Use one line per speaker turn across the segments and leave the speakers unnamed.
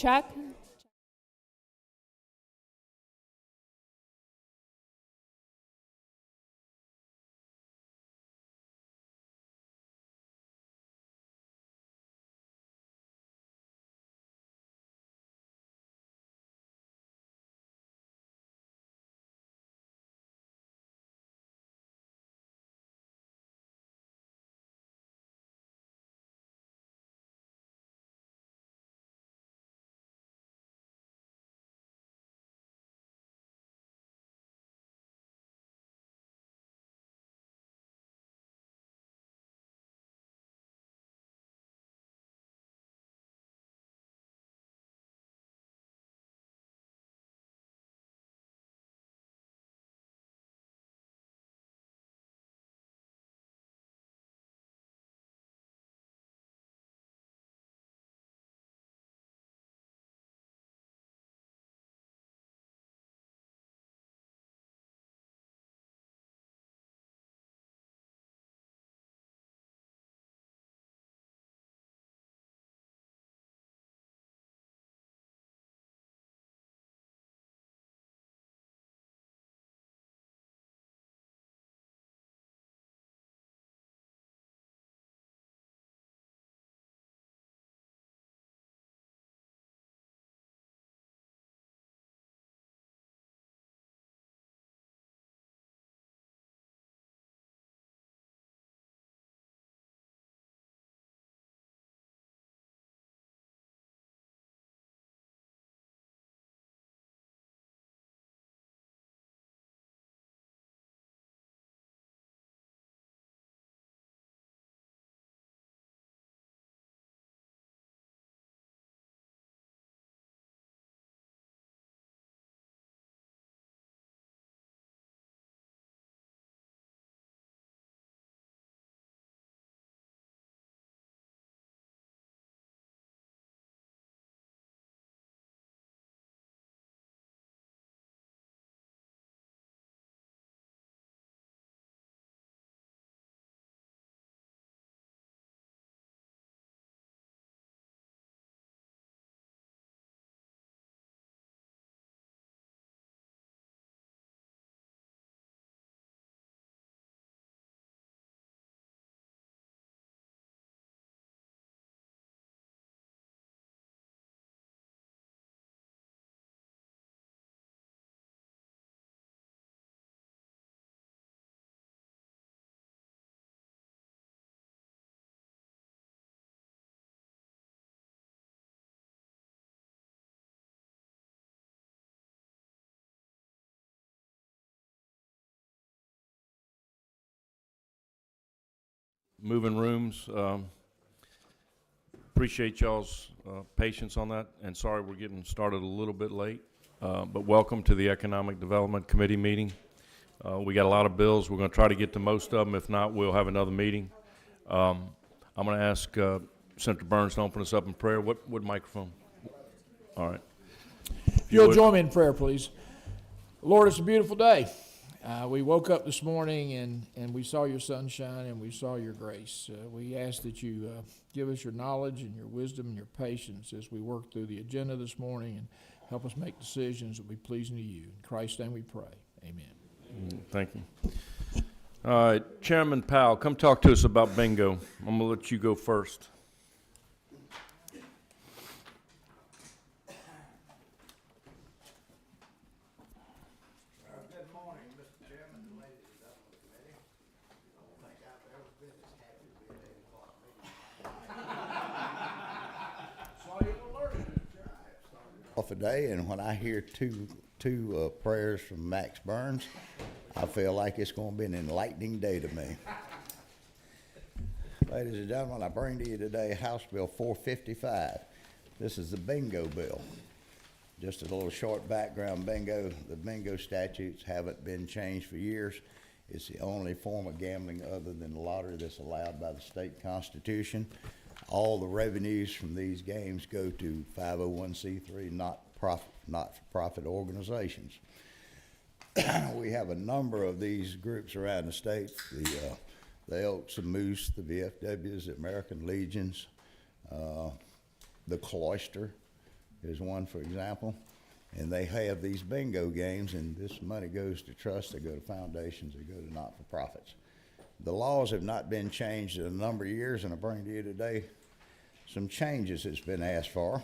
Check.
Moving rooms. Appreciate y'all's patience on that, and sorry we're getting started a little bit late. But welcome to the Economic Development Committee meeting. We got a lot of bills. We're going to try to get to most of them. If not, we'll have another meeting. I'm going to ask Senator Burns to open us up in prayer. What microphone? All right.
If you'll join me in prayer, please. Lord, it's a beautiful day. We woke up this morning and we saw your sunshine and we saw your grace. We ask that you give us your knowledge and your wisdom and your patience as we work through the agenda this morning and help us make decisions that will be pleasing to you. In Christ's name we pray. Amen.
Thank you. All right, Chairman Powell, come talk to us about bingo. I'm going to let you go first.
Good morning, Mr. Chairman, and ladies and gentlemen of the committee. I don't think I've ever been as happy to be at 8 o'clock meeting. So you're alerted off a day, and when I hear two prayers from Max Burns, I feel like it's going to be an enlightening day to me. Ladies and gentlemen, I bring to you today House Bill 455. This is the bingo bill. Just a little short background. Bingo, the bingo statutes haven't been changed for years. It's the only form of gambling other than the lottery that's allowed by the state constitution. All the revenues from these games go to 501c3 not-for-profit organizations. We have a number of these groups around the state, the Elks, the Moose, the VFWs, the American Legions, the Cloister, is one, for example. And they have these bingo games, and this money goes to trusts, they go to foundations, they go to not-for-profits. The laws have not been changed in a number of years, and I bring to you today some changes that's been asked for.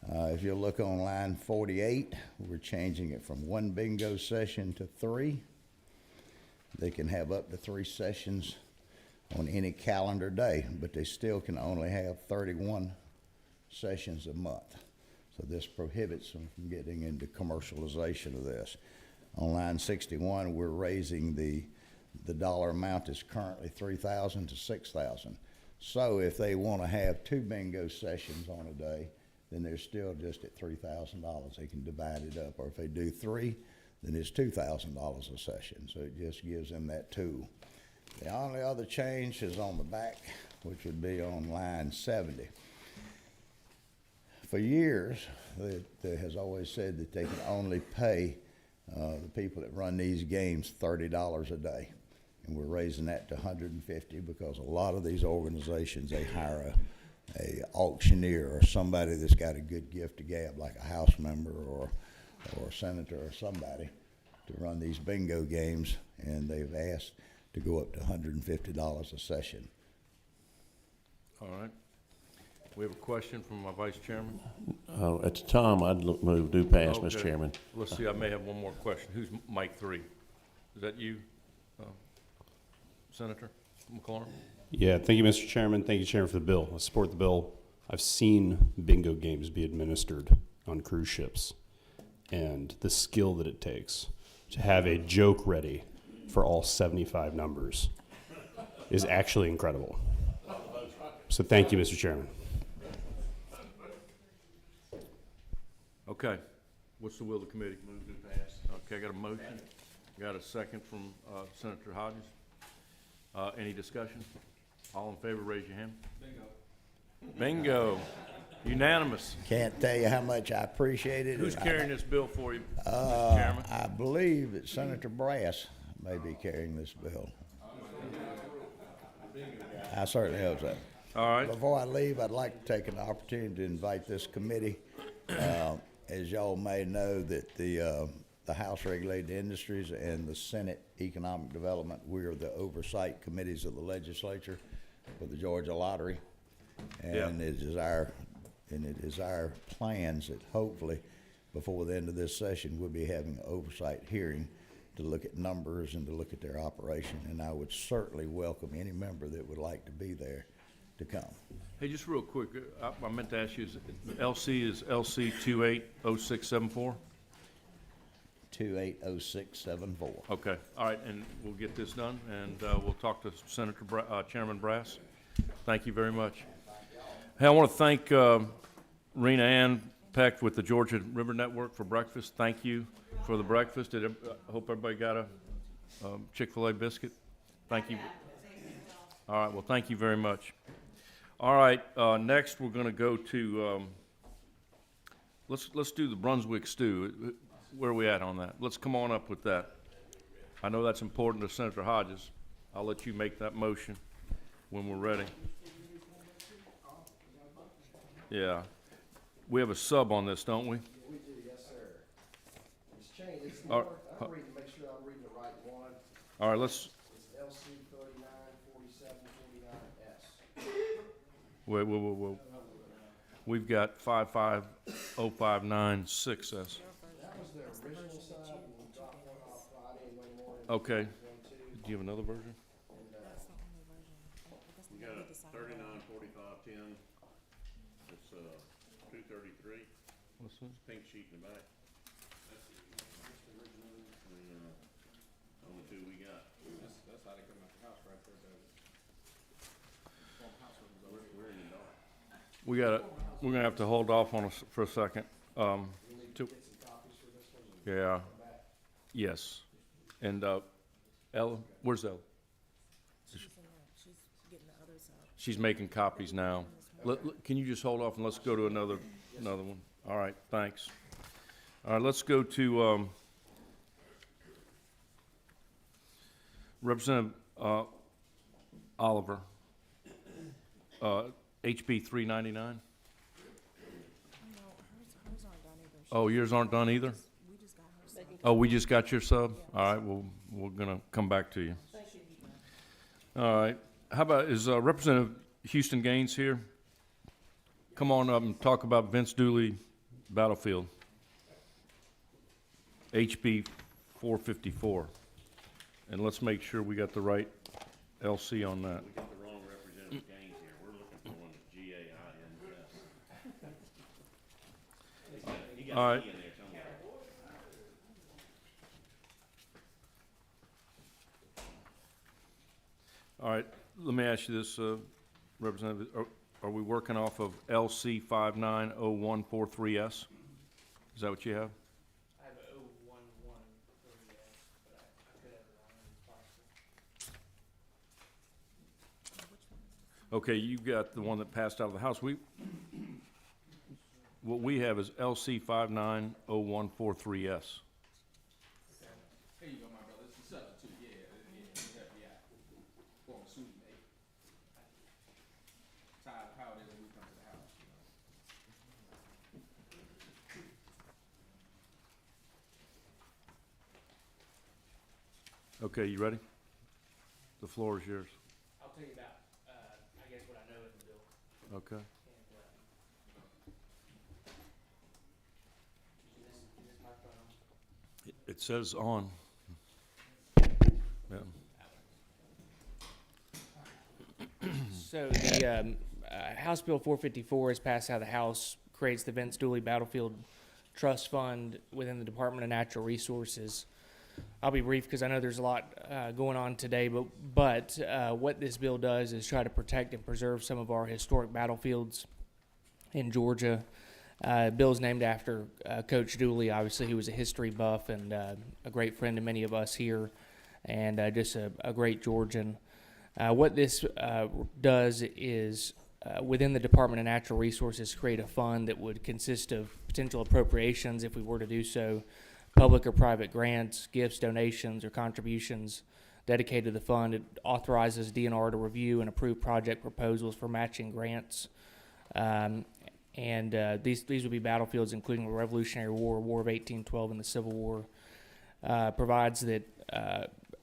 If you look on line 48, we're changing it from 1 bingo session to 3. They can have up to 3 sessions on any calendar day, but they still can only have 31 sessions a month. So this prohibits them from getting into commercialization of this. On line 61, we're raising the dollar amount is currently $3,000 to $6,000. So if they want to have 2 bingo sessions on a day, then they're still just at $3,000. They can divide it up. Or if they do 3, then it's $2,000 a session. So it just gives them that tool. The only other change is on the back, which would be on line 70. For years, there has always said that they can only pay the people that run these games $30 a day. And we're raising that to $150 because a lot of these organizations, they hire a auctioneer or somebody that's got a good gift to gab, like a House member or a senator or somebody, to run these bingo games, and they've asked to go up to $150 a session.
All right. We have a question from my vice chairman.
At the time, I'd move do pass, Mr.
Okay.
Chairman.
Let's see, I may have one more question. Who's Mike 3? Is that you, Senator McLaurin?
Yeah, thank you, Mr. Chairman. Thank you, Chairman, for the bill. I support the bill. I've seen bingo games be administered on cruise ships, and the skill that it takes to have a joke ready for all 75 numbers is actually incredible. So thank you, Mr. Chairman.
Okay. What's the will of the committee? Move to pass. Okay, I got a motion. Got a second from Senator Hodges. Any discussion? All in favor, raise your hand. Bingo. Bingo. Unanimous.
Can't tell you how much I appreciate it.
Who's carrying this bill for you, Mr. Chairman?
I believe that Senator Brass may be carrying this bill. I certainly hope so.
All right.
Before I leave, I'd like to take an opportunity to invite this committee. As y'all may know, that the House Regulated Industries and the Senate Economic Development, we are the oversight committees of the legislature for the Georgia Lottery. And it is our plans that hopefully before the end of this session, we'll be having an oversight hearing to look at numbers and to look at their operation. And I would certainly welcome any member that would like to be there to come.
Hey, just real quick, I meant to ask you, LC is LC 280674?
280674.
Okay, all right, and we'll get this done, and we'll talk to Chairman Brass. Thank you very much. Hey, I want to thank Rena Ann Peck with the Georgia River Network for breakfast. Thank you for the breakfast. I hope everybody got a Chick-fil-A biscuit. Thank you. All right, well, thank you very much. All right, next we're going to go to, let's do the Brunswick stew. Where are we at on that? Let's come on up with that. I know that's important to Senator Hodges. I'll let you make that motion when we're ready. Yeah. We have a sub on this, don't we?
We do, yes, sir. It's changed, it's
All
more,
right.
I'm reading, make sure I'm reading the right one.
All right, let's,
It's LC 394749S.
wait. We've got 55059-6S.
That was the original side, we dropped one off Friday and Monday morning.
Okay.
One, two,
Do you have another version?
That's the only version. That's the
We got
one
a
we decided on.
394510. It's 233.
What's this?
Pink sheet in the back. That's the original. Only two we got.
That's how they come out the house right there, David.
We're in the dark.
We're gonna have to hold off on us for a second. Yeah. Yes. And, Ella, where's Ella?
She's in there. She's getting the others out.
She's making copies now. Can you just hold off and let's go to another one? All right, thanks. All right, let's go to, Representative, Oliver, HB 399. Oh, yours aren't done either?
We just got her sub.
Oh, we just got your sub? All right, well, we're gonna come back to you. All right, how about, is Representative Houston Gaines here? Come on up and talk about Vince Dooley Battlefield. HB 454. And let's make sure we got the right LC on that.
We got the wrong Representative Gaines here. We're looking for one that's G-A-I-N-S. He got
All
an
right.
E in there somewhere.
All right, let me ask you this, Representative, are we working off of LC 590143S? Is that what you have?
I have a 011 but I could have it wrong, it's possible.
Okay, you got the one that passed out of the House. What we have is LC 590143S.
There you go, my brother, it's the substitute, yeah, for a sweet, mate. Tired of how it is when we come to the house, you know.
Okay, you ready? The floor is yours.
I'll tell you about, I guess what I know in the bill,
Okay.
and, is this microphone on?
It says on. Yeah.
So the House Bill 454 is passed out of the House, creates the Vince Dooley Battlefield Trust Fund within the Department of Natural Resources. I'll be brief because I know there's a lot going on today, but what this bill does is try to protect and preserve some of our historic battlefields in Georgia. Bill's named after Coach Dooley. Obviously, he was a history buff and a great friend to many of us here, and just a great Georgian. What this does is, within the Department of Natural Resources, create a fund that would consist of potential appropriations, if we were to do so, public or private grants, gifts, donations, or contributions dedicated to the fund. It authorizes DNR to review and approve project proposals for matching grants. These would be battlefields including the Revolutionary War, War of 1812, and the Civil War. Provides that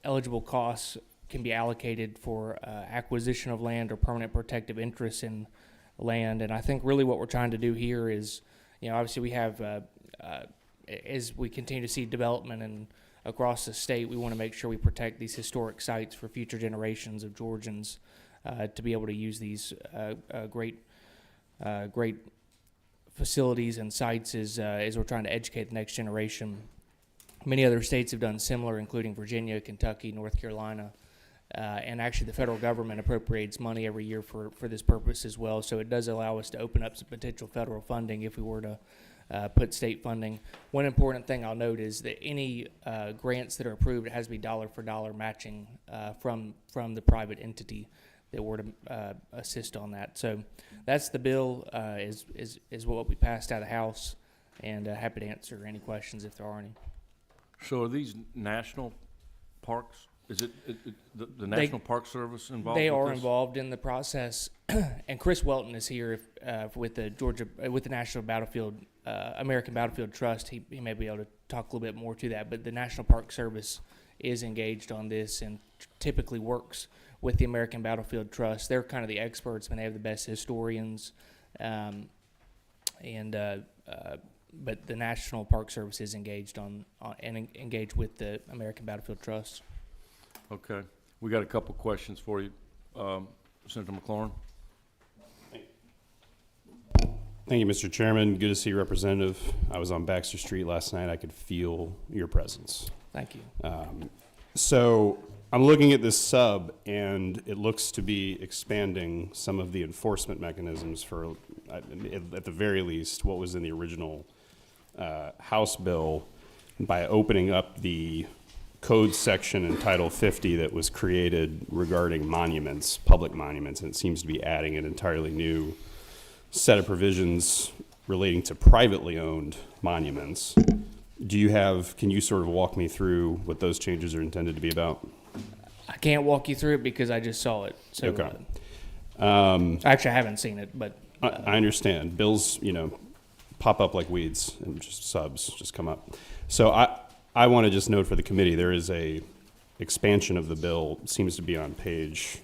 eligible costs can be allocated for acquisition of land or permanent protective interests in land. And I think really what we're trying to do here is, obviously we have, as we continue to see development and across the state, we want to make sure we protect these historic sites for future generations of Georgians to be able to use these great facilities and sites as we're trying to educate the next generation. Many other states have done similar, including Virginia, Kentucky, North Carolina. And actually the federal government appropriates money every year for this purpose as well. So it does allow us to open up some potential federal funding if we were to put state funding. One important thing I'll note is that any grants that are approved, it has to be dollar for dollar matching from the private entity that were to assist on that. So that's the bill, is what we passed out of the House, and happy to answer any questions if there are any.
So are these national parks? Is it the National Park Service involved
They
with
are
this?
involved in the process, and Chris Welton is here with the National Battlefield, American Battlefield Trust. He may be able to talk a little bit more to that, but the National Park Service is engaged on this and typically works with the American Battlefield Trust. They're kind of the experts, and they have the best historians, but the National Park Service is engaged and engaged with the American Battlefield Trust.
Okay. We got a couple questions for you. Senator McLaurin?
Thank you, Mr. Chairman. Good to see you, Representative. I was on Baxter Street last night. I could feel your presence.
Thank you.
So I'm looking at this sub, and it looks to be expanding some of the enforcement mechanisms for, at the very least, what was in the original House bill by opening up the code section in Title 50 that was created regarding monuments, public monuments, and it seems to be adding an entirely new set of provisions relating to privately owned monuments. Can you sort of walk me through what those changes are intended to be about?
I can't walk you through it because I just saw it. So,
Okay.
actually, I haven't seen it, but
I understand. Bill's, pop up like weeds and just subs just come up. So I want to just note for the committee, there is a expansion of the bill, seems to be on page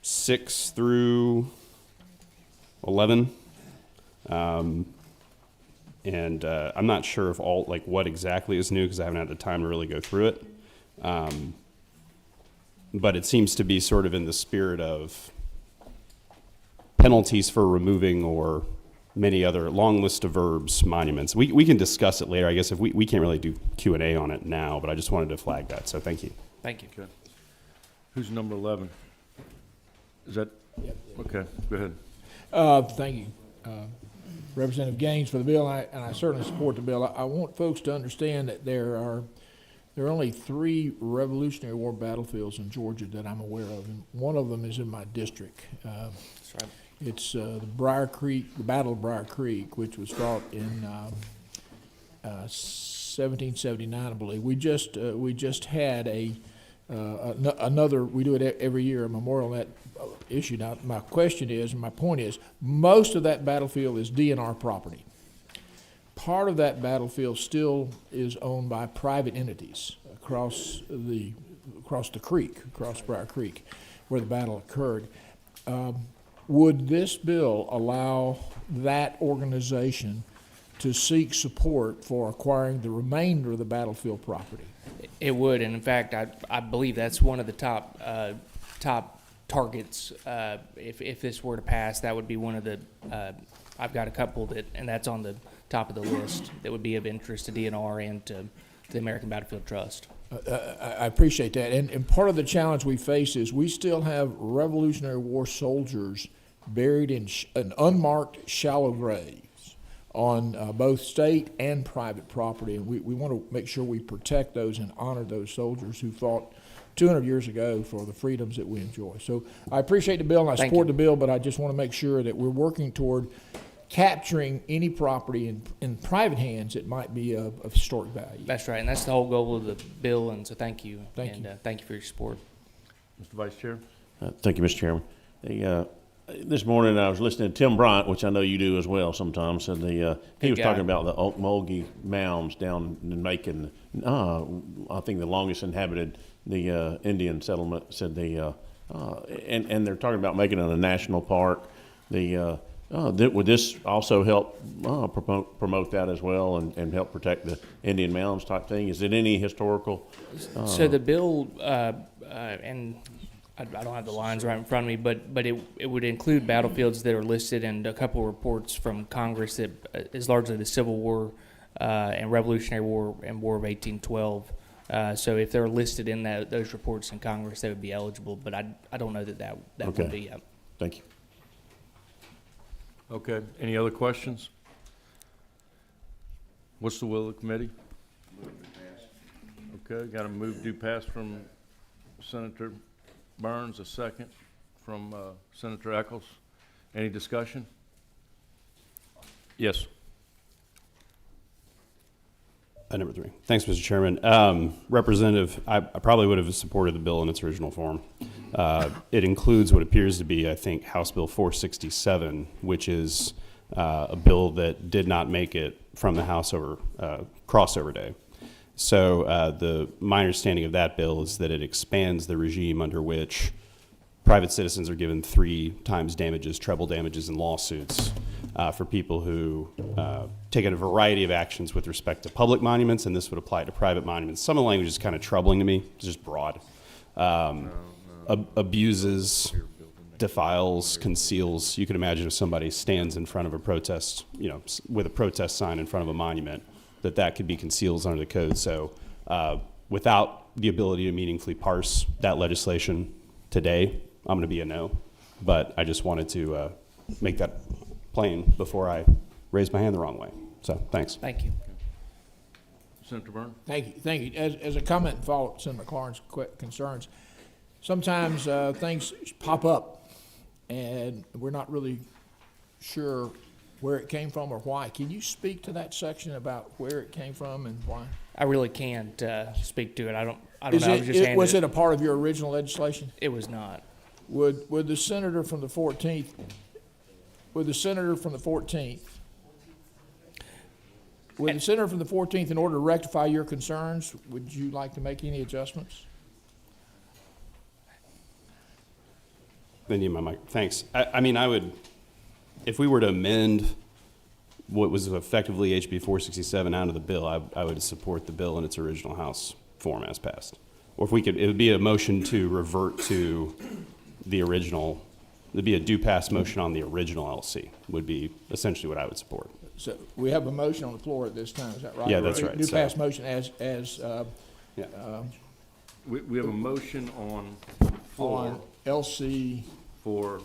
6 through 11. And I'm not sure if all, like what exactly is new because I haven't had the time to really go through it. But it seems to be sort of in the spirit of penalties for removing or many other long list of verbs, monuments. We can discuss it later. I guess if we can't really do Q&A on it now, but I just wanted to flag that. So thank you.
Thank you.
Okay. Who's number 11? Is that?
Yep.
Okay, go ahead.
Thank you, Representative Gaines for the bill, and I certainly support the bill. I want folks to understand that there are only 3 Revolutionary War battlefields in Georgia that I'm aware of, and one of them is in my district.
That's right.
It's the Battle of Briar Creek, which was fought in 1779, I believe. We just had another. We do it every year, a memorial on that issue. Now, my question is, and my point is, most of that battlefield is DNR property. Part of that battlefield still is owned by private entities across the creek, across Briar Creek, where the battle occurred. Would this bill allow that organization to seek support for acquiring the remainder of the battlefield property?
It would, and in fact, I believe that's one of the top targets. If this were to pass, that would be one of the. I've got a couple and that's on the top of the list that would be of interest to DNR and to the American Battlefield Trust.
I appreciate that, and part of the challenge we face is we still have Revolutionary War soldiers buried in unmarked shallow graves on both state and private property, and we want to make sure we protect those and honor those soldiers who fought 200 years ago for the freedoms that we enjoy. So I appreciate the bill and I support the bill, but I just want to make sure that we're working toward capturing any property in private hands that might be of historic value.
That's right, and that's the whole goal of the bill, and so thank you.
Thank you.
Thank you for your support.
Mr. Vice Chair?
Thank you, Mr. Chairman. This morning I was listening to Tim Bryant, which I know you do as well sometimes, and he was talking about the Okmulgee mounds down in Macon. I think the longest inhabited Indian settlement, said and they're talking about making it a national park. Would this also help promote that as well and help protect the Indian mounds type thing? Is it any historical?
So the bill, and I don't have the lines right in front of me, but it would include battlefields that are listed and a couple of reports from Congress that is largely the Civil War and Revolutionary War and War of 1812. So if they're listed in those reports in Congress, they would be eligible, but I don't know that
Okay.
would be.
Thank you.
Okay, any other questions? What's the will of the committee? Okay, got a move to pass from Senator Burns, a second from Senator Eccles. Any discussion? Yes.
Number 3. Thanks, Mr. Chairman. Representative, I probably would have supported the bill in its original form. It includes what appears to be, I think, House Bill 467, which is a bill that did not make it from the House over crossover day. So my understanding of that bill is that it expands the regime under which private citizens are given 3 times damages, treble damages in lawsuits for people who take a variety of actions with respect to public monuments, and this would apply to private monuments. Some of the language is kind of troubling to me. It's just broad. Abuses, defiles, conceals. You can imagine if somebody stands in front of a protest, with a protest sign in front of a monument, that could be conceals under the code. So without the ability to meaningfully parse that legislation today, I'm going to be a no. But I just wanted to make that plain before I raise my hand the wrong way. So thanks.
Thank you.
Senator Burns?
Thank you. As a comment and follow up Senator McLaurin's concerns, sometimes things pop up and we're not really sure where it came from or why. Can you speak to that section about where it came from and why?
I really can't speak to it. I don't know.
Was it a part of your original legislation?
It was not.
Would the senator from the 14th, with the senator from the 14th, with the senator from the 14th, in order to rectify your concerns, would you like to make any adjustments?
Then you my mic. Thanks. I mean, I would, if we were to amend what was effectively HB 467 out of the bill, I would support the bill in its original House form as passed. Or if we could, it would be a motion to revert to the original. It'd be a do pass motion on the original LC. Would be essentially what I would support.
So we have a motion on the floor at this time, is that right?
Yeah, that's right.
New
So-
pass motion as
Yeah.
We have a motion on the floor
on LC,
for,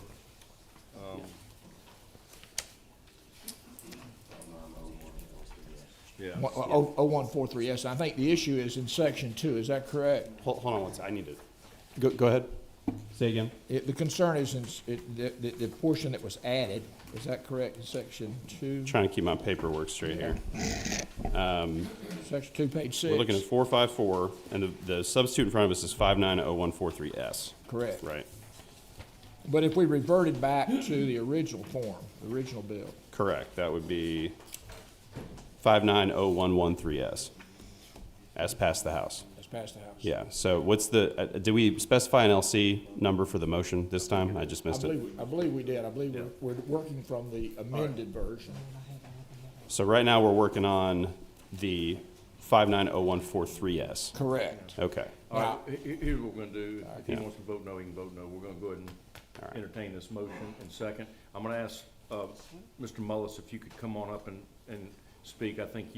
yeah.
0143, yes. I think the issue is in section 2, is that correct?
Hold on one second. I need to go ahead. Say again.
The concern is in the portion that was added, is that correct, in section 2?
Trying to keep my paperwork straight here.
Section 2, page 6.
We're looking at 454, and the substitute in front of us is 590143S.
Correct.
Right.
But if we reverted back to the original form, the original bill,
Correct. That would be 590113S, as passed the House.
let's pass the House.
Yeah. So what's the? Do we specify an LC number for the motion this time? I just missed it.
I believe we did. I believe we're working from the amended version.
So right now we're working on the 590143S.
Correct.
Okay.
All right, here's what we're gonna do. If he
Yeah.
wants to vote no, he can vote no. We're gonna go ahead
All right.
and entertain this motion in second. I'm gonna ask, Mr. Mullis if you could come on up and speak. I think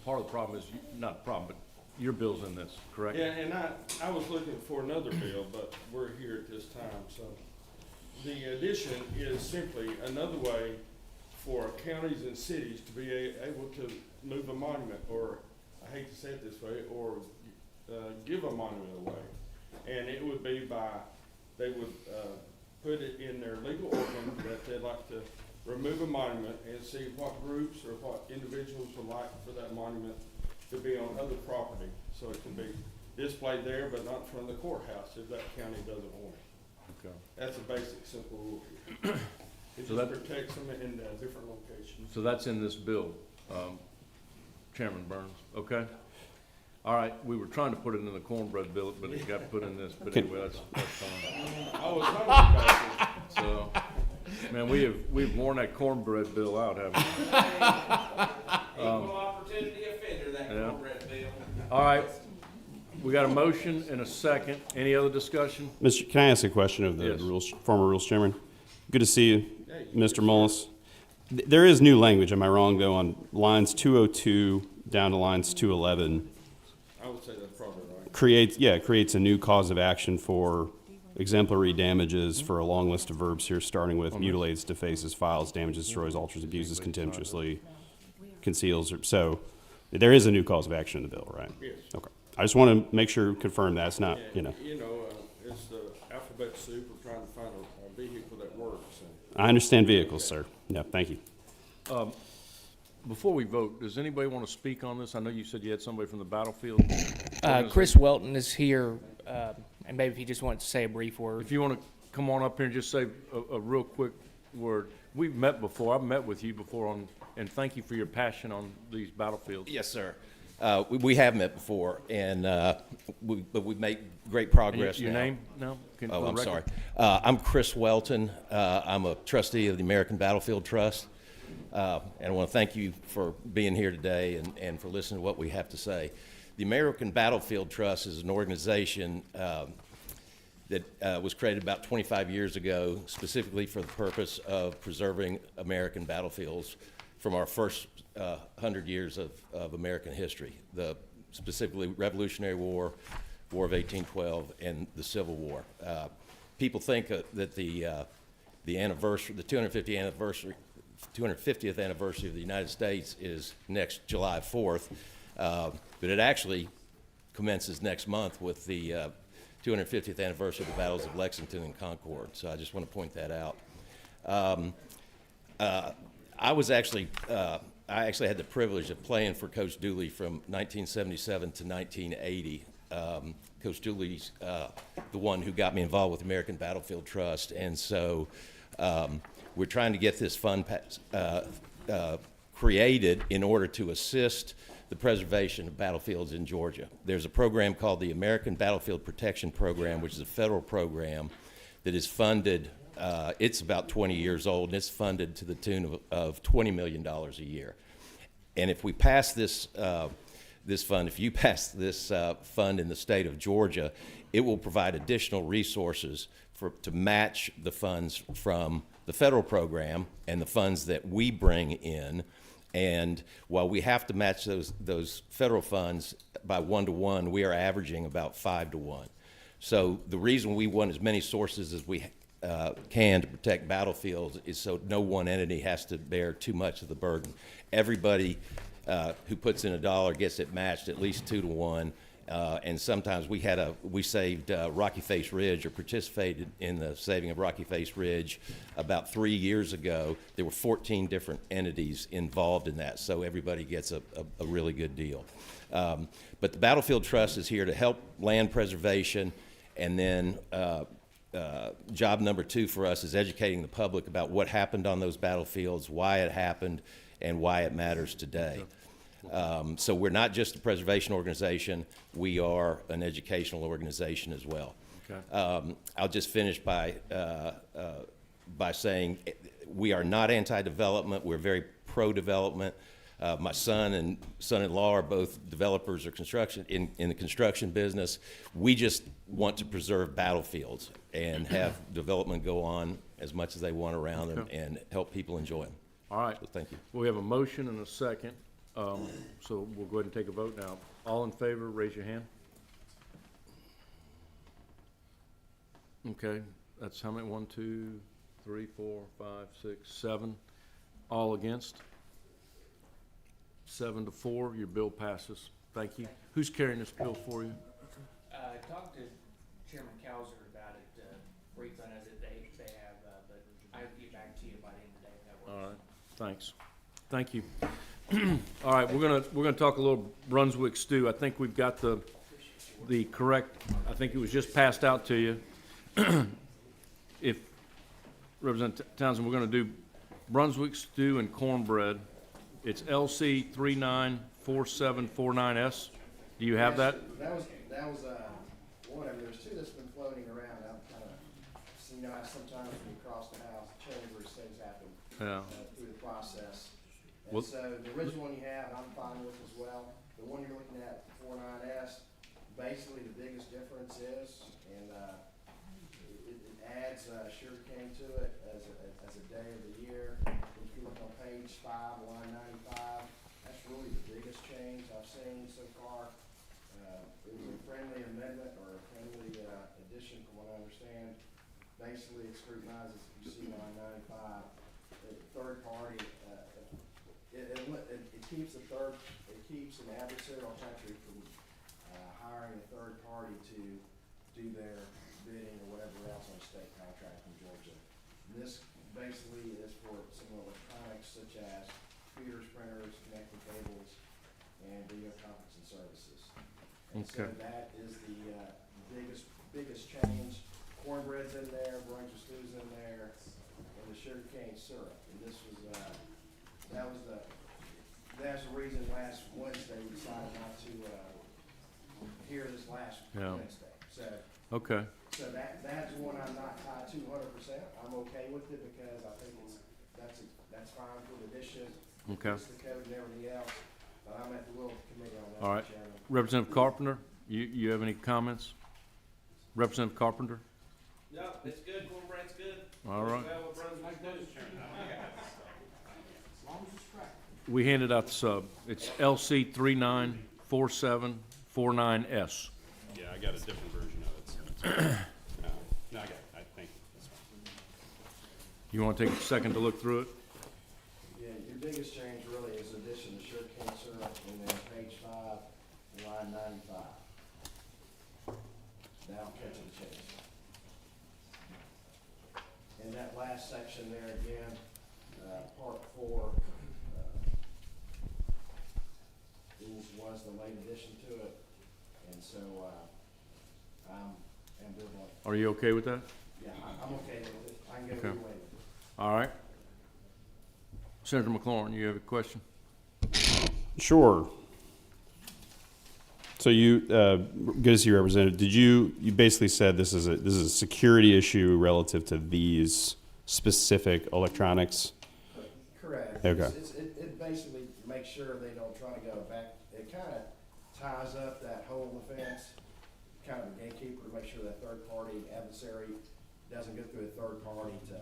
part of the problem is, not a problem, but your bill's in this, correct?
Yeah, and I was looking for another bill, but we're here at this time, so. The addition is simply another way for counties and cities to be able to move a monument, or, I hate to say it this way, or, give a monument away. And it would be they would, put it in their legal organ that they'd like to remove a monument and see what groups or what individuals would like for that monument to be on other property. So it can be displayed there, but not in front of the courthouse if that county doesn't want it.
Okay.
That's a basic, simple rule here. It
So
just
that-
protects them in different locations.
So that's in this bill, Chairman Burns, okay? All right, we were trying to put it in the cornbread bill, but it got put in this, but anyway, that's fine.
I was hungry back then.
So, man, we've worn that cornbread bill out, haven't we?
Equal opportunity offender, that
yeah.
cornbread bill.
All right, we got a motion and a second. Any other discussion?
Can I ask a question of the
Yes.
former Rules Chairman? Good to see you, Mr. Mullis. There is new language, am I wrong, though, on lines 202 down to lines 211?
I would say that's probably right.
Creates a new cause of action for exemplary damages for a long list of verbs here, starting with mutilates, defaces, files, damages, destroys, alters, abuses, contemptuously, conceals. So there is a new cause of action in the bill, right?
Yes.
Okay. I just want to make sure, confirm that's not,
It's the alphabet soup. We're trying to find a vehicle that works.
I understand vehicles, sir. Yeah, thank you.
Before we vote, does anybody want to speak on this? I know you said you had somebody from the battlefield.
Chris Welton is here, and maybe if he just wants to say a brief word.
If you want to come on up here and just say a real quick word. We've met before. I've met with you before and thank you for your passion on these battlefields.
Yes, sir. We have met before, and but we've made great progress now.
Your name now?
Oh, I'm sorry. I'm Chris Welton. I'm a trustee of the American Battlefield Trust. And I want to thank you for being here today and for listening to what we have to say. The American Battlefield Trust is an organization that was created about 25 years ago specifically for the purpose of preserving American battlefields from our first 100 years of American history, specifically Revolutionary War, War of 1812, and the Civil War. People think that the anniversary, the 250th anniversary of the United States is next July 4th, but it actually commences next month with the 250th anniversary of the battles of Lexington and Concord. So I just want to point that out. I actually had the privilege of playing for Coach Dooley from 1977 to 1980. Coach Dooley's the one who got me involved with American Battlefield Trust, and so We're trying to get this fund created in order to assist the preservation of battlefields in Georgia. There's a program called the American Battlefield Protection Program, which is a federal program that is funded, it's about 20 years old, and it's funded to the tune of $20 million a year. And if we pass this, this fund, if you pass this fund in the state of Georgia, it will provide additional resources to match the funds from the federal program and the funds that we bring in. And while we have to match those federal funds by 1-to-1, we are averaging about 5-to-1. So the reason we want as many sources as we can to protect battlefields is so no one entity has to bear too much of the burden. Everybody who puts in $1 gets it matched at least 2-to-1. And sometimes we saved Rocky Face Ridge, or participated in the saving of Rocky Face Ridge about 3 years ago. There were 14 different entities involved in that, so everybody gets a really good deal. But the Battlefield Trust is here to help land preservation, and then job number 2 for us is educating the public about what happened on those battlefields, why it happened, and why it matters today. So we're not just a preservation organization, we are an educational organization as well.
Okay.
I'll just finish by saying we are not anti-development, we're very pro-development. My son and son-in-law are both developers or in the construction business. We just want to preserve battlefields and have development go on as much as they want around them and help people enjoy them.
All right.
So thank you.
We have a motion and a second, so we'll go ahead and take a vote now. All in favor, raise your hand. Okay, that's how many? 1, 2, 3, 4, 5, 6, 7. All against? 7-4, your bill passes. Thank you. Who's carrying this bill for you?
Talked to Chairman Cowser about it, briefly as they have, but I'll get back to you by the end of the day if that works.
All right, thanks. Thank you. All right, we're gonna talk a little Brunswick stew. I think we've got the correct, I think it was just passed out to you. If Representative Townsend, we're gonna do Brunswick stew and cornbread. It's LC 394749S. Do you have that?
That was one of them. There's two that's been floating around. I've kind of seen, how sometimes when you cross the house, chambers, things happen through the process. And
Well-
so the original one you have, I'm fine with as well. The one you're looking at, 49S, basically the biggest difference is, and it adds sugarcane to it as a day of the year. If you look on page 5, line 95, that's really the biggest change I've seen so far. It was a friendly amendment or a friendly addition from what I understand. Basically, it scrutinizes, you see line 95, third party. It keeps an adversarial country from hiring a third party to do their bidding or whatever else on a state contract in Georgia. And this basically is for some electronics such as computers, printers, connecting cables, and video conferencing services. And so that is the biggest change. Cornbread's in there, Brunswick stew's in there, and the sugarcane syrup. And this was that's the reason last Wednesday we decided not to hear this last Wednesday. So
Okay.
so that's one I'm not tied to 100%. I'm okay with it because I think that's fine for the addition.
Okay.
It's the code and everything else, but I'm at the will of the committee on that,
All right.
Chairman.
Representative Carpenter, you have any comments? Representative Carpenter?
No, it's good, cornbread's good.
All right.
Well, Brunswick goes.
We handed out the sub. It's LC 394749S.
Yeah, I got a different version of it. So no, I got it. I think that's fine.
You want to take a second to look through it?
Yeah, your biggest change really is addition to sugarcane syrup and then page 5, line 95. That'll catch the change. And that last section there again, part 4, was the late addition to it, and so I'm ambivalent.
Are you okay with that?
Yeah, I'm okay with it. I can go
Okay.
either way with it.
All right. Senator McLaurin, you have a question?
Sure. So you, good to see you, Representative. Did you basically said this is a security issue relative to these specific electronics?
Correct.
Okay.
It basically makes sure they don't try to go back. It kind of ties up that hole in the fence, kind of a gatekeeper to make sure that third-party adversary doesn't go through a third party to,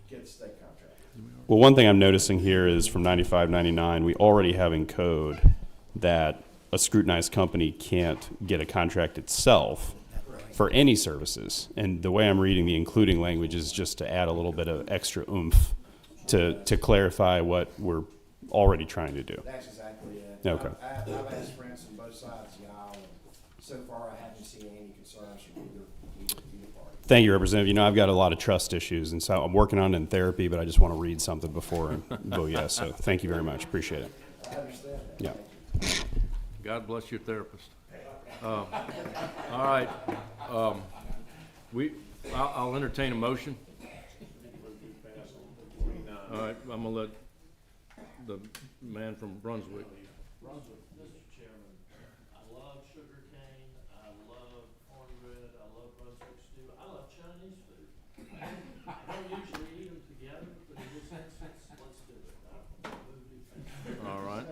get a state contract.
Well, one thing I'm noticing here is from 95, 99, we already have in code that a scrutinized company can't get a contract itself for any services. And the way I'm reading the including language is just to add a little bit of extra oomph to clarify what we're already trying to do.
That's exactly it.
Okay.
I've asked friends on both sides of the aisle, and so far I haven't seen any concerns from either party.
Thank you, Representative. I've got a lot of trust issues, and so I'm working on it in therapy, but I just want to read something before I vote yes. So thank you very much. Appreciate it.
I understand that.
Yeah.
God bless your therapist. All right. I'll entertain a motion. All right, I'm gonna let the man from Brunswick.
Brunswick, Mr. Chairman, I love sugar cane, I love cornbread, I love Brunswick stew, I love Chinese food. I don't usually eat them together, but in this instance, let's do it.
All right.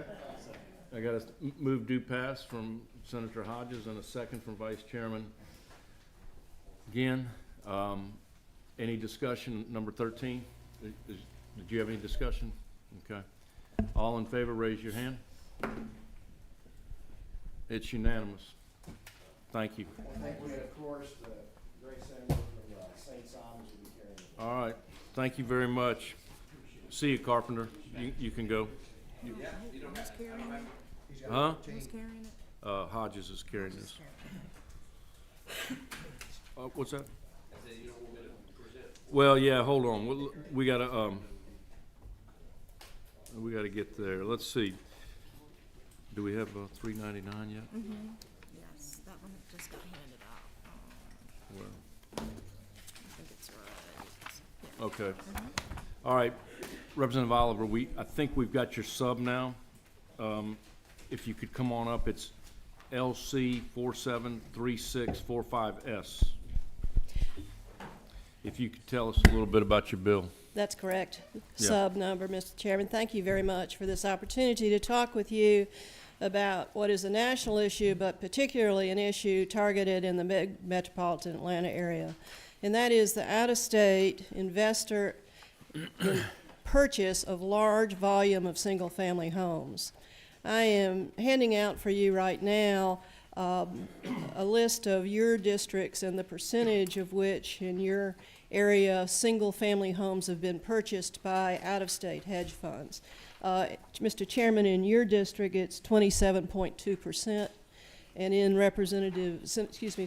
I got a move do pass from Senator Hodges and a second from Vice Chairman Ginn. Any discussion, number 13? Did you have any discussion? Okay. All in favor, raise your hand. It's unanimous. Thank you.
Thank you, and of course, the great senator from St. Simon's will be carrying it.
All right. Thank you very much. See you, Carpenter. You can go.
Who's carrying it?
Huh?
Who's carrying it?
Hodges is carrying this. What's that? Well, yeah, hold on. We gotta get there. Let's see. Do we have 399 yet?
Yes, that one just got handed out.
Well,
I think it's right. Yeah.
okay. All right, Representative Oliver, I think we've got your sub now. If you could come on up, it's LC 473645S. If you could tell us a little bit about your bill.
That's correct.
Yeah.
Sub number, Mr. Chairman. Thank you very much for this opportunity to talk with you about what is a national issue, but particularly an issue targeted in the metropolitan Atlanta area. And that is the out-of-state investor purchase of large volume of single-family homes. I am handing out for you right now a list of your districts and the percentage of which in your area single-family homes have been purchased by out-of-state hedge funds. Mr. Chairman, in your district, it's 27.2%, and in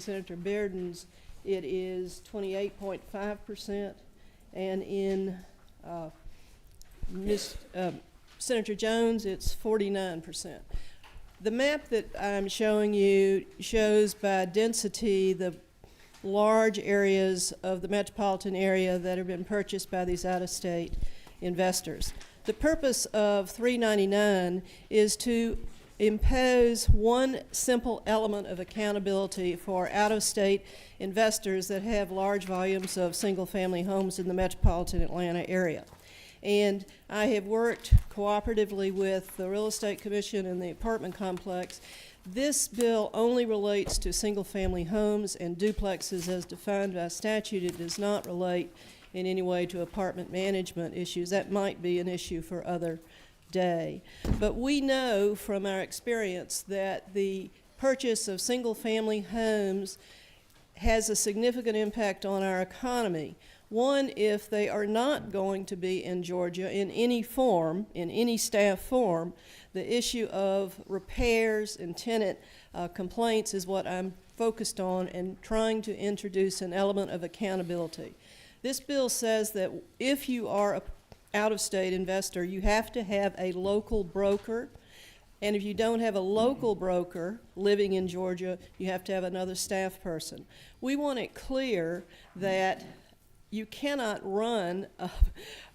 Senator Bearden's, it is 28.5%, and in Senator Jones, it's 49%. The map that I'm showing you shows by density the large areas of the metropolitan area that have been purchased by these out-of-state investors. The purpose of 399 is to impose one simple element of accountability for out-of-state investors that have large volumes of single-family homes in the metropolitan Atlanta area. And I have worked cooperatively with the Real Estate Commission and the apartment complex. This bill only relates to single-family homes and duplexes as defined by statute. It does not relate in any way to apartment management issues. That might be an issue for other day. But we know from our experience that the purchase of single-family homes has a significant impact on our economy. One, if they are not going to be in Georgia in any form, in any staff form, the issue of repairs and tenant complaints is what I'm focused on and trying to introduce an element of accountability. This bill says that if you are an out-of-state investor, you have to have a local broker. And if you don't have a local broker living in Georgia, you have to have another staff person. We want it clear that you cannot run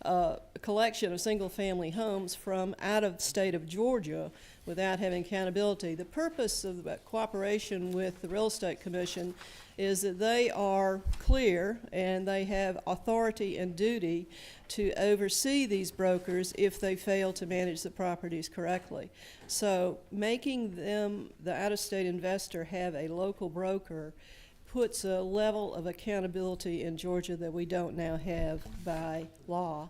a collection of single-family homes from out of the state of Georgia without having accountability. The purpose of the cooperation with the Real Estate Commission is that they are clear and they have authority and duty to oversee these brokers if they fail to manage the properties correctly. So making them, the out-of-state investor, have a local broker puts a level of accountability in Georgia that we don't now have by law.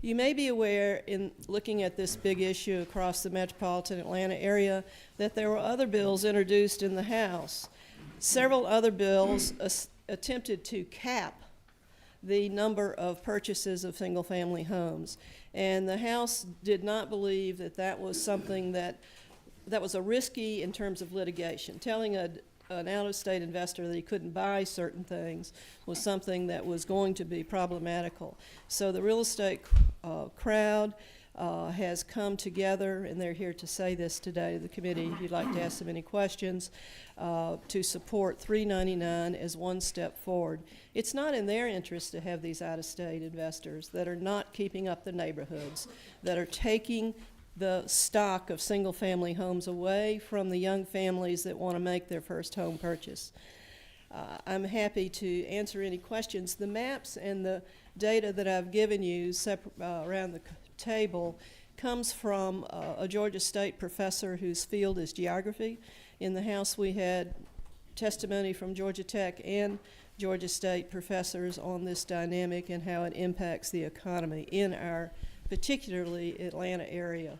You may be aware, in looking at this big issue across the metropolitan Atlanta area, that there were other bills introduced in the House. Several other bills attempted to cap the number of purchases of single-family homes. And the House did not believe that that was something that was a risky in terms of litigation. Telling an out-of-state investor that he couldn't buy certain things was something that was going to be problematical. So the real estate crowd has come together, and they're here to say this today to the committee, if you'd like to ask them any questions, to support $3.99 as one step forward. It's not in their interest to have these out-of-state investors that are not keeping up the neighborhoods, that are taking the stock of single-family homes away from the young families that want to make their first home purchase. I'm happy to answer any questions. The maps and the data that I've given you around the table comes from a Georgia State professor whose field is geography. In the House, we had testimony from Georgia Tech and Georgia State professors on this dynamic and how it impacts the economy in our particularly Atlanta area.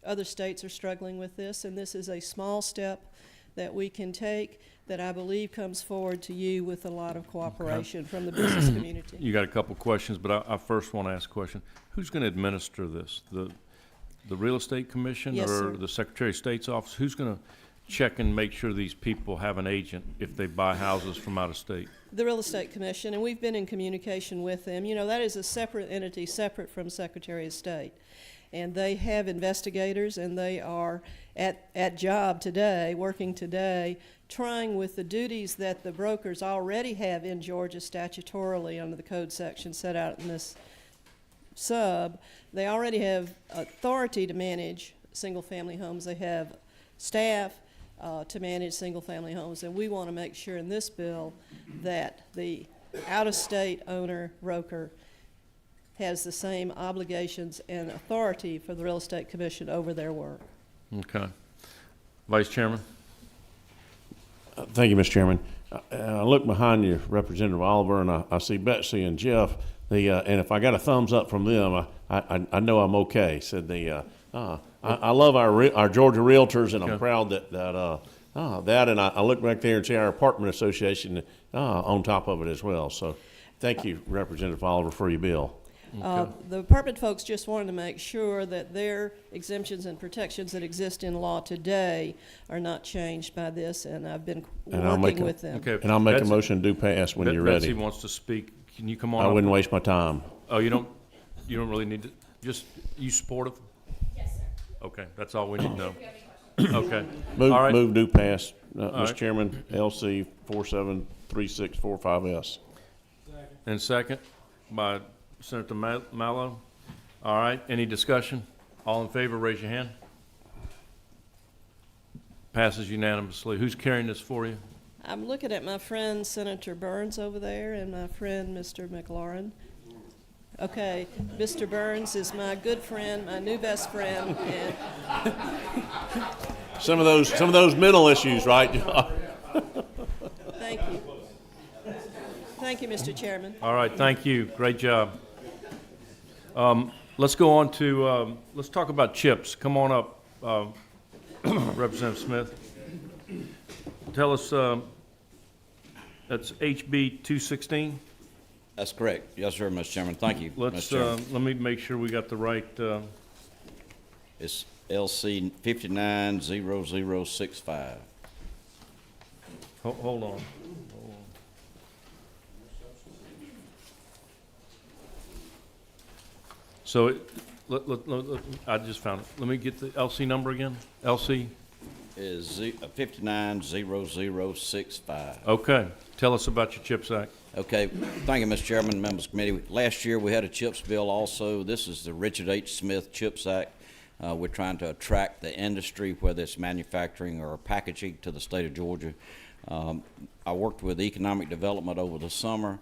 Other states are struggling with this, and this is a small step that we can take that I believe comes forward to you with a lot of cooperation from the business community.
You got a couple questions, but I first want to ask a question. Who's going to administer this? The Real Estate Commission?
Yes,
or
sir.
the Secretary of State's office? Who's going to check and make sure these people have an agent if they buy houses from out of state?
The Real Estate Commission, and we've been in communication with them. You know, that is a separate entity, separate from Secretary of State. And they have investigators, and they are at job today, working today, trying with the duties that the brokers already have in Georgia statutorily under the code section set out in this sub. They already have authority to manage single-family homes. They have staff to manage single-family homes, and we want to make sure in this bill that the out-of-state owner broker has the same obligations and authority for the Real Estate Commission over their work.
Okay. Vice Chairman?
Thank you, Mr. Chairman. I look behind you, Representative Oliver, and I see Betsy and Jeff. And if I got a thumbs up from them, I know I'm okay. Said I love our Georgia Realtors, and I'm proud that and I look back there and see our apartment association on top of it as well. So, thank you, Representative Oliver, for your bill.
The apartment folks just wanted to make sure that their exemptions and protections that exist in law today are not changed by this, and I've been working with them.
Okay.
And I'll make
Betsy,
a motion to do pass when you're ready.
Betsy wants to speak. Can you come on
I
up?
wouldn't waste my time.
Oh, you don't really need to, just, you supportive?
Yes, sir.
Okay, that's all we need to know. Okay.
Move,
All right.
move do pass, Mr.
right.
Chairman, LC 473645S.
And second by Senator Mallow. All right, any discussion? All in favor, raise your hand. Passes unanimously. Who's carrying this for you?
I'm looking at my friend Senator Burns over there and my friend Mr. McLaurin. Okay, Mr. Burns is my good friend, my new best friend, and
Some of those middle issues, right?
thank you. Thank you, Mr. Chairman.
All right, thank you. Great job. Let's go on to, let's talk about chips. Come on up, Representative Smith. Tell us, that's HB 216?
That's correct. Yes, sir, Mr. Chairman. Thank you, Mr.
Let's,
Chairman.
let me make sure we got the right,
It's LC 590065.
hold on. So, I just found it. Let me get the LC number again. LC?
Is 590065.
Okay. Tell us about your CHIPS Act.
Okay, thank you, Mr. Chairman, members of the committee. Last year, we had a CHIPS bill also. This is the Richard H. Smith CHIPS Act. We're trying to attract the industry, whether it's manufacturing or packaging, to the state of Georgia. I worked with economic development over the summer.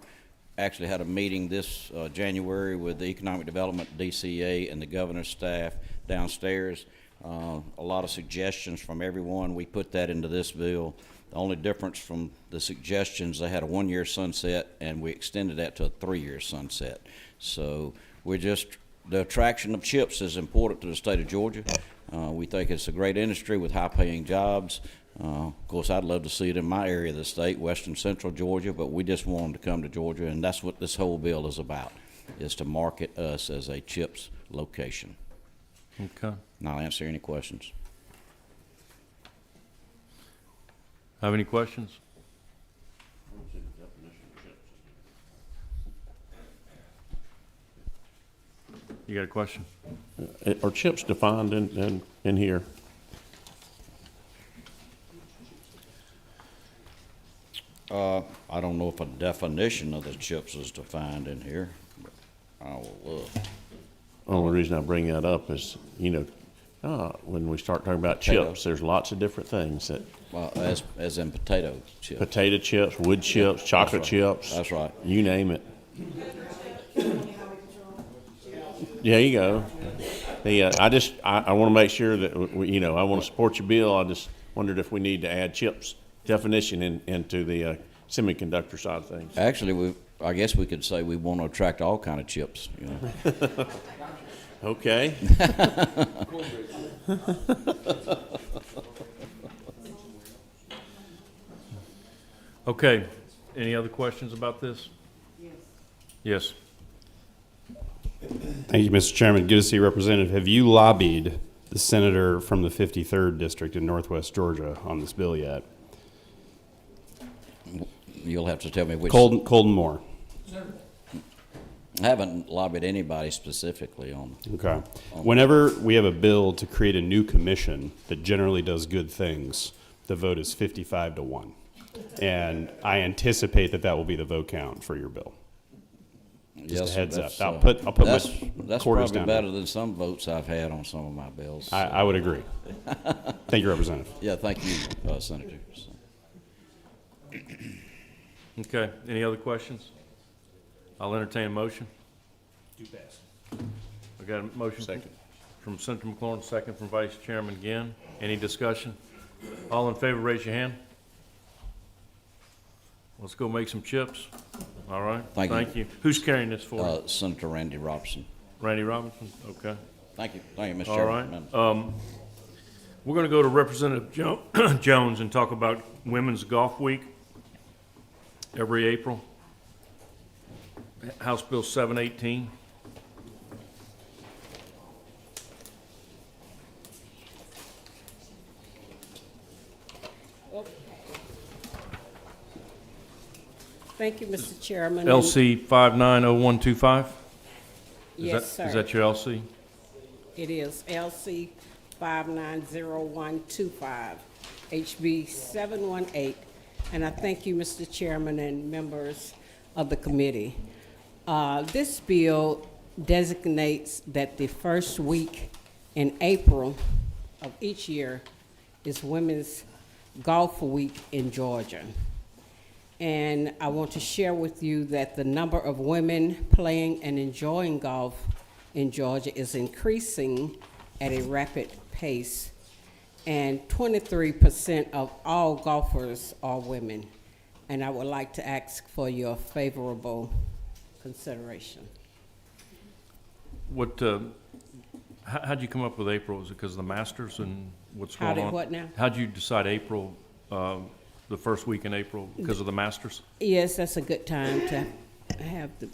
Actually had a meeting this January with the economic development DCA and the governor's staff downstairs. A lot of suggestions from everyone. We put that into this bill. The only difference from the suggestions, they had a 1-year sunset, and we extended that to a 3-year sunset. So the attraction of CHIPS is important to the state of Georgia. We think it's a great industry with high-paying jobs. Of course, I'd love to see it in my area of the state, western central Georgia, but we just want them to come to Georgia, and that's what this whole bill is about, is to market us as a CHIPS location.
Okay.
And I'll answer any questions.
Have any questions? You got a question?
Are chips defined in here?
I don't know if a definition of the CHIPS is defined in here, but I will look.
The only reason I bring that up is, when we start talking about chips, there's lots of different things that.
Well, as in potato chips.
Potato chips, wood chips, chocolate chips.
That's right.
You name it. There you go. I want to make sure that, I want to support your bill. I just wondered if we need to add chips definition into the semiconductor side of things.
Actually, I guess we could say we want to attract all kind of chips,
Okay.
Okay. Any other questions about this? Yes.
Thank you, Mr. Chairman. Good to see you, Representative. Have you lobbied the senator from the 53rd District in Northwest Georgia on this bill yet?
You'll have to tell me which.
Colton Moore.
I haven't lobbied anybody specifically on.
Okay. Whenever we have a bill to create a new commission that generally does good things, the vote is 55-1. And I anticipate that will be the vote count for your bill. Just a heads up. I'll put
that's
my quarters
probably
down
better
there.
than some votes I've had on some of my bills.
I would agree. Thank you, Representative.
Yeah, thank you, Senator.
Okay. Any other questions? I'll entertain a motion.
Do pass.
I got a motion from Senator McLaurin, second from Vice Chairman Ginn. Any discussion? All in favor, raise your hand. Let's go make some chips. All right.
Thank you.
Who's carrying this for you?
Senator Randy Robinson.
Randy Robinson? Okay.
Thank you, Mr.
All
Chairman.
right. We're going to go to Representative Jones and talk about Women's Golf Week every April. House Bill 718.
Thank you, Mr. Chairman.
LC 590125?
Yes, sir.
Is that your LC?
It is LC 590125, HB 718. And I thank you, Mr. Chairman, and members of the committee. This bill designates that the first week in April of each year is Women's Golf Week in Georgia. And I want to share with you that the number of women playing and enjoying golf in Georgia is increasing at a rapid pace, and 23% of all golfers are women. And I would like to ask for your favorable consideration.
How'd you come up with April? Is it because of the Masters and what's
How
going
did
on?
what now?
How'd you decide April, the first week in April, because of the Masters?
Yes, that's a good time to have the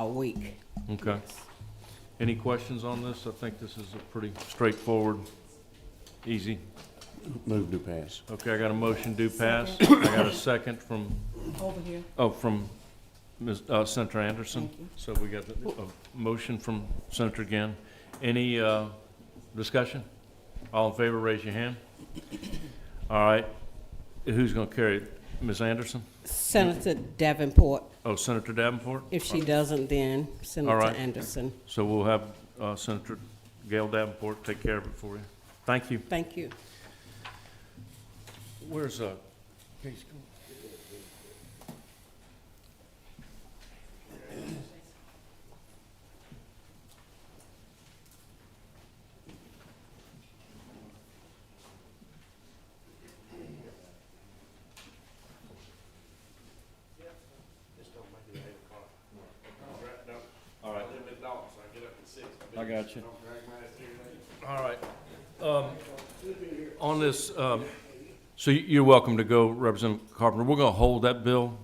week.
Okay. Any questions on this? I think this is a pretty straightforward, easy.
Move to pass.
Okay, I got a motion to pass. I got a second from,
Over here.
from Ms. Senator Anderson. So we got a motion from Senator Ginn. Any discussion? All in favor, raise your hand. All right. Who's going to carry it? Ms. Anderson?
Senator Davenport.
Oh, Senator Davenport?
If she doesn't, then Senator
right.
Anderson.
So we'll have Senator Gail Davenport take care of it for you. Thank you.
Thank you.
Where's Casey? All right. I got you. All right. On this, so you're welcome to go, Representative Carpenter. We're going to hold that bill.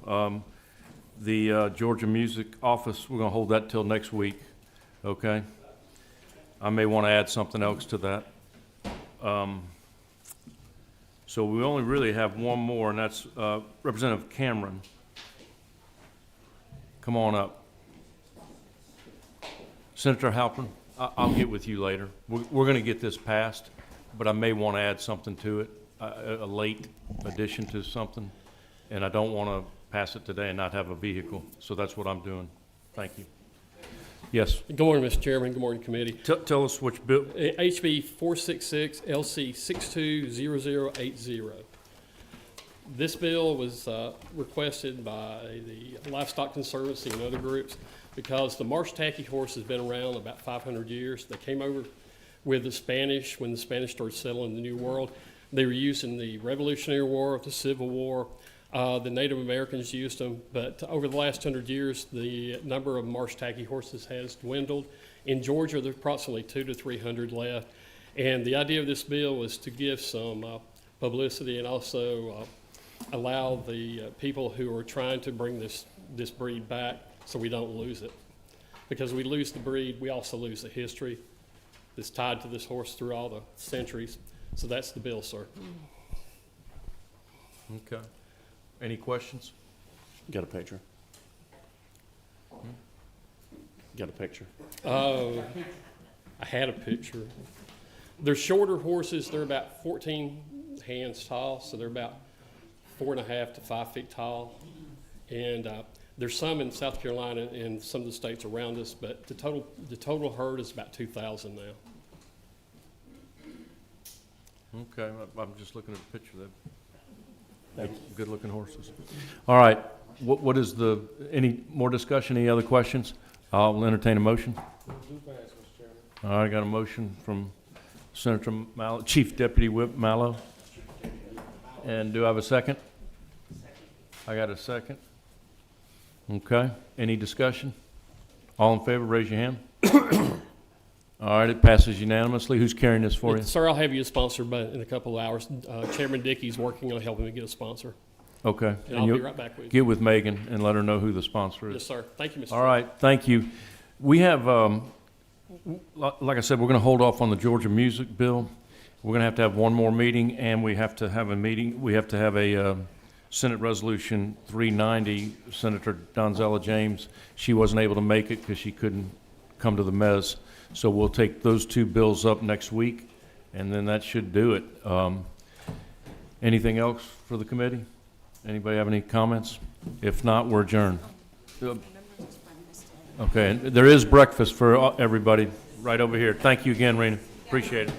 The Georgia Music Office, we're going to hold that till next week, okay? I may want to add something else to that. So we only really have one more, and that's Representative Cameron. Come on up. Senator Halpern, I'll get with you later. We're going to get this passed, but I may want to add something to it, a late addition to something, and I don't want to pass it today and not have a vehicle. So that's what I'm doing. Thank you. Yes.
Good morning, Mr. Chairman. Good morning, committee.
Tell us which bill.
HB 466 LC 620080. This bill was requested by the Livestock Conservancy and other groups because the Marsh Tacky horse has been around about 500 years. They came over with the Spanish when the Spanish started settling the New World. They were used in the Revolutionary War, the Civil War. The Native Americans used them, but over the last 100 years, the number of Marsh Tacky horses has dwindled. In Georgia, there's approximately 200 to 300 left. And the idea of this bill was to give some publicity and also allow the people who are trying to bring this breed back so we don't lose it. Because we lose the breed, we also lose the history that's tied to this horse through all the centuries. So that's the bill, sir.
Okay. Any questions?
Got a picture? Got a picture?
I had a picture. They're shorter horses. They're about 14 hands tall, so they're about 4.5 to 5 feet tall. And there's some in South Carolina and some of the states around us, but the total herd is about 2,000 now.
Okay, I'm just looking at a picture of them. Good-looking horses. All right, what is any more discussion, any other questions? I'll entertain a motion. All right, I got a motion from Senator Mallow, Chief Deputy Whip Mallow. And do I have a second? I got a second. Okay, any discussion? All in favor, raise your hand. All right, it passes unanimously. Who's carrying this for you?
Sir, I'll have you a sponsor in a couple of hours. Chairman Dickey's working on helping me get a sponsor.
Okay.
And I'll be right back with you.
Get with Megan and let her know who the sponsor is.
Yes, sir. Thank you, Mr.
All right, thank you. We have, like I said, we're going to hold off on the Georgia Music Bill. We're going to have one more meeting, and we have to have a meeting. We have to have a Senate Resolution 390. Senator Donzella James, she wasn't able to make it because she couldn't come to the mez. So we'll take those two bills up next week, and then that should do it. Anything else for the committee? Anybody have any comments? If not, we're adjourned. Okay, and there is breakfast for everybody right over here. Thank you again, Rena. Appreciate it.